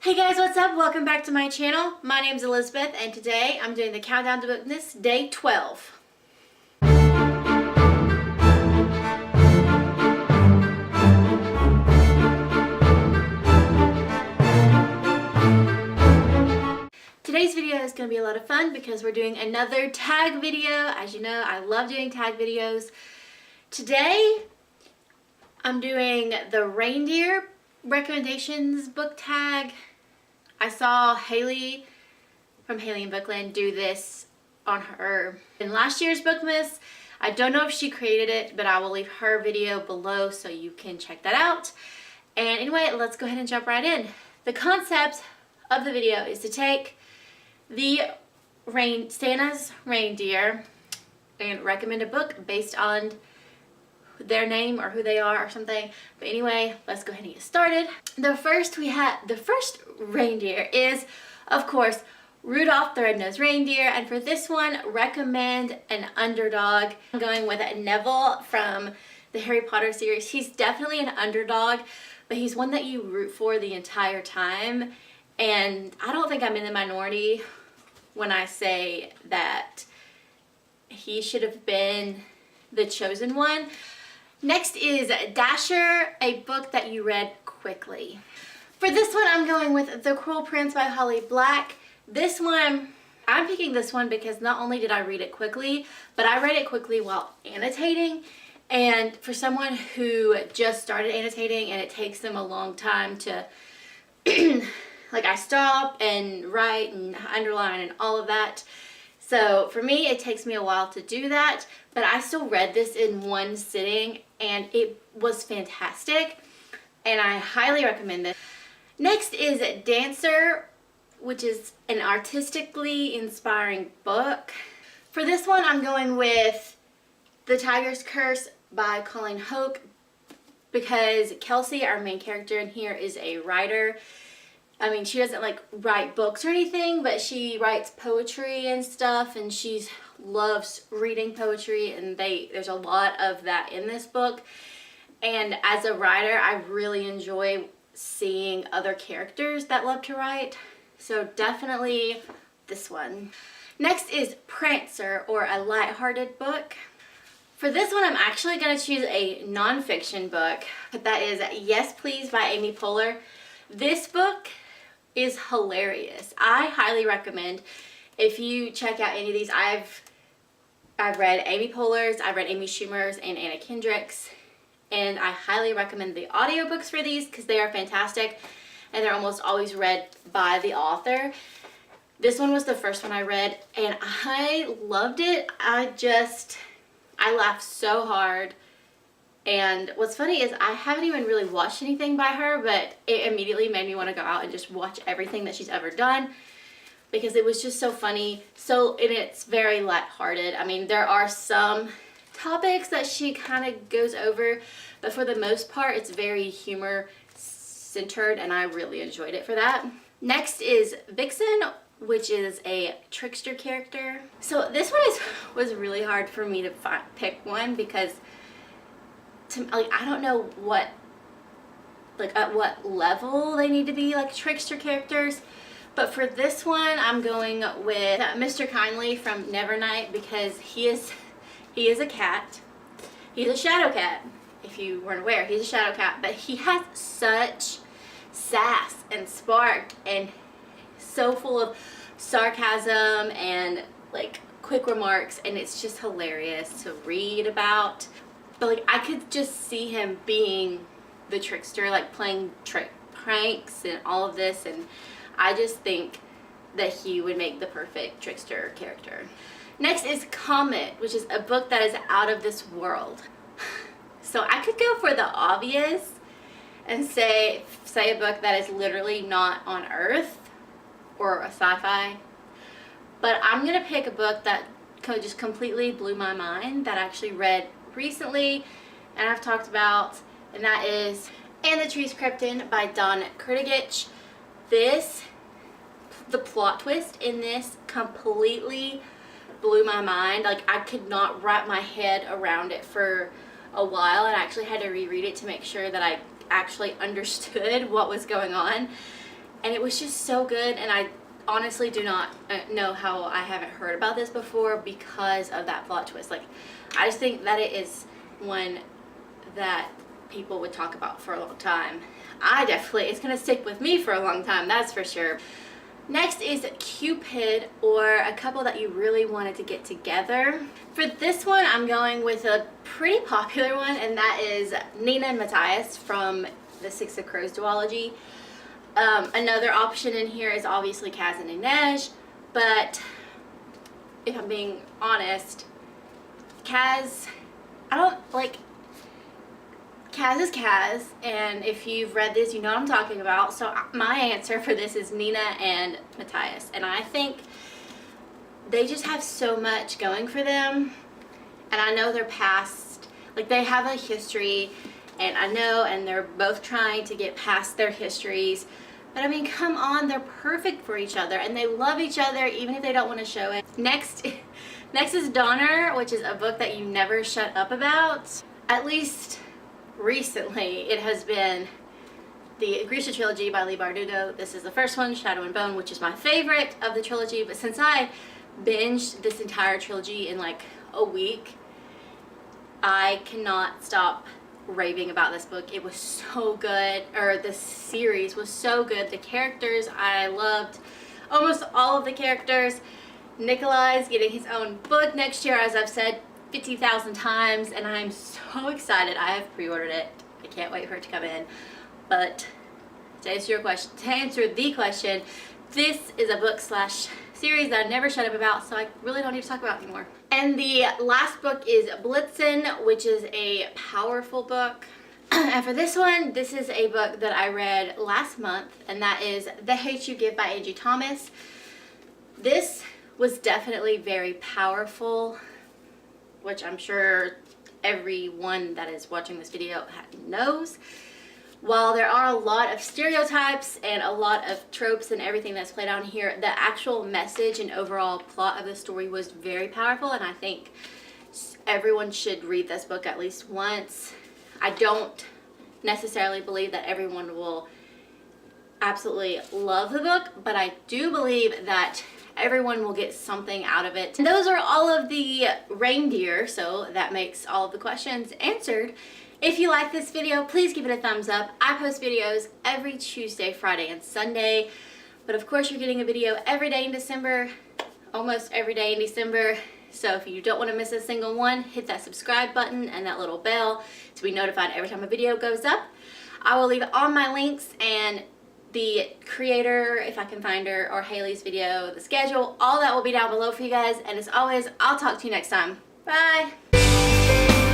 Hey guys, what's up? Welcome back to my channel. My name's Elizabeth and today I'm doing the Countdown to Bookmas Day 12. Today's video is going to be a lot of fun because we're doing another tag video. As you know, I love doing tag videos. Today, I'm doing the Reindeer recommendations book tag. I saw Haley from Haley in Bookland do this on her in last year's Bookmas. I don't know if she created it, but I will leave her video below so you can check that out. And anyway, let's go ahead and jump right in. The concept of the video is to take the Santa's reindeer and recommend a book based on their name or who they are or something. But anyway, let's go ahead and get started. The first reindeer is, of course, Rudolph the Red-Nosed Reindeer, and for this one, recommend an underdog. I'm going with Neville from the Harry Potter series. He's definitely an underdog, but he's one that you root for the entire time, and I don't think I'm in the minority when I say that he should have been the chosen one. Next is Dasher, a book that you read quickly. For this one, I'm going with The Cruel Prince by Holly Black. This one, I'm picking this one because not only did I read it quickly, but I read it quickly while annotating. And for someone who just started annotating and it takes them a long time to, like, I stop and write and underline and all of that. So for me, it takes me a while to do that, but I still read this in one sitting and it was fantastic and I highly recommend this. Next is Dancer, which is an artistically inspiring book. For this one, I'm going with The Tiger's Curse by Colleen Hoke because Kelsey, our main character in here, is a writer. I mean, she doesn't like write books or anything, but she writes poetry and stuff, and she loves reading poetry, and there's a lot of that in this book. And as a writer, I really enjoy seeing other characters that love to write, so definitely this one. Next is Prancer, or a lighthearted book. For this one, I'm actually going to choose a nonfiction book. That is Yes Please by Amy Poehler. This book is hilarious. I highly recommend if you check out any of these. I've read Amy Poehler's, I've read Amy Schumer's, and Anna Kendrick's, and I highly recommend the audiobooks for these because they are fantastic and they're almost always read by the author. This one was the first one I read and I loved it. I laughed so hard. And what's funny is I haven't even really watched anything by her, but it immediately made me want to go out and just watch everything that she's ever done because it was just so funny. And it's very lighthearted. I mean, there are some topics that she kind of goes over, but for the most part, it's very humor centered and I really enjoyed it for that. Next is Vixen, which is a trickster character. So this one was really hard for me to pick one because I don't know at what level they need to be like trickster characters, but for this one I'm going with Mr. Kindly from Nevernight because he is a cat. He's a shadow cat. If you weren't aware, he's a shadow cat, but he has such sass and spark and so full of sarcasm and like quick remarks, and it's just hilarious to read about. But like I could just see him being the trickster, like playing pranks and all of this, and I just think that he would make the perfect trickster character. Next is Comet, which is a book that is out of this world. So I could go for the obvious and say a book that is literally not on Earth or a sci-fi, but I'm gonna pick a book that just completely blew my mind that I actually read recently and I've talked about, and that is And the Trees Crept In by Dawn Kurtagich. The plot twist in this completely blew my mind. Like I could not wrap my head around it for a while, and I actually had to reread it to make sure that I actually understood what was going on. and it was just so good, and I honestly do not know how I haven't heard about this before because of that plot twist. Like, I just think that it is one that people would talk about for a long time. It's gonna stick with me for a long time, that's for sure. Next is Cupid, or a couple that you really wanted to get together. For this one, I'm going with a pretty popular one, and that is Nina and Matthias from the Six of Crows duology. Another option in here is obviously Kaz and Inej, but if I'm being honest, Kaz is Kaz, and if you've read this, you know what I'm talking about. So my answer for this is Nina and Matthias, and I think they just have so much going for them, and I know their past, like they have a history, and I know, and they're both trying to get past their histories, but I mean, come on, they're perfect for each other, and they love each other even if they don't want to show it. Next is Donner, which is a book that you never shut up about. At least recently, it has been the Grisha trilogy by Leigh Bardugo. This is the first one, Shadow and Bone, which is my favorite of the trilogy, but since I binged this entire trilogy in like a week, I cannot stop raving about this book. It was so good, or the series was so good. The characters, I loved almost all of the characters. Nikolai's getting his own book next year, as I've said 50,000 times, and I'm so excited. I have pre-ordered it. I can't wait for it to come in. But to answer the question, this is a book slash series that I never shut up about, so I really don't need to talk about anymore. And the last book is Blitzen, which is a powerful book. And for this one, this is a book that I read last month, and that is The Hate You Give by Angie Thomas. This was definitely very powerful, which I'm sure everyone that is watching this video knows. While there are a lot of stereotypes and a lot of tropes and everything that's played out here, the actual message and overall plot of the story was very powerful, and I think everyone should read this book at least once. I don't necessarily believe that everyone will absolutely love the book, but I do believe that everyone will get something out of it. And those are all of the reindeer, so that makes all of the questions answered. If you like this video, please give it a thumbs up. I post videos every Tuesday, Friday, and Sunday, but of course you're getting a video every day in December, almost every day in December. So if you don't want to miss a single one, hit that subscribe button and that little bell to be notified every time a video goes up. I will leave all my links and the creator, if I can find her, or Haley's video, the schedule, all that will be down below for you guys. And as always, I'll talk to you next time. Bye!